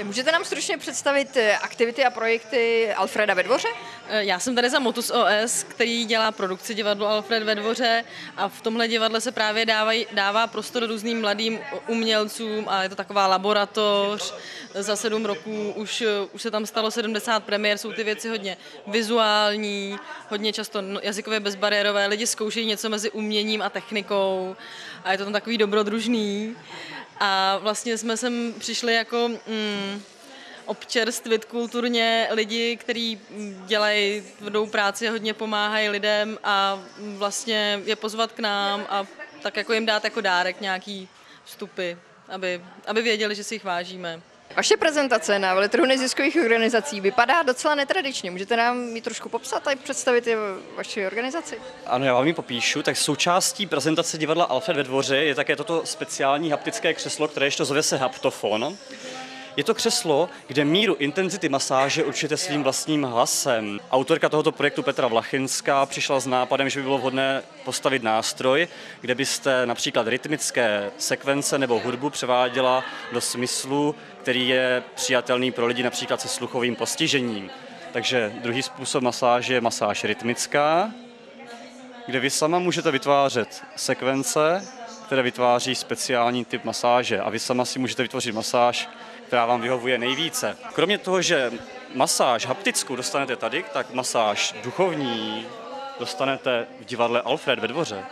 Můžete nám stručně představit aktivity a projekty Alfreda ve Dvoře? Já jsem tady za Motus OS, který dělá produkci divadlo Alfred ve Dvoře a v tomhle divadle se právě dává prostor různým mladým umělcům a je to taková laboratoř. Za 7 roků už se tam stalo 70 premiér, jsou ty věci hodně vizuální, hodně často jazykově bezbariérové, lidi zkoušejí něco mezi uměním a technikou a je to tam takový dobrodružný. A vlastně jsme sem přišli jako občerstvit kulturně lidi, kteří dělají tvrdou práci, hodně pomáhají lidem a vlastně je pozvat k nám a tak jako jim dát jako dárek nějaký vstupy, aby věděli, že si jich vážíme. Vaše prezentace na veletrhu neziskových organizací vypadá docela netradičně. Můžete nám ji trošku popsat a představit vaši organizaci? Ano, já vám ji popíšu. Tak součástí prezentace divadla Alfred ve Dvoře je také toto speciální haptické křeslo, které ještě zove se Haptofon. Je to křeslo, kde míru intenzity masáže určíte svým vlastním hlasem. Autorka tohoto projektu Petra Vlachinská přišla s nápadem, že by bylo vhodné postavit nástroj, kde byste například rytmické sekvence nebo hudbu převáděla do smyslu, který je přijatelný pro lidi například se sluchovým postižením. Takže druhý způsob masáže je masáž rytmická, kde vy sama můžete vytvářet sekvence, které vytváří speciální typ masáže a vy sama si můžete vytvořit masáž, která vám vyhovuje nejvíce. Kromě toho, že masáž haptickou dostanete tady, tak masáž duchovní dostanete v divadle Alfred ve Dvoře.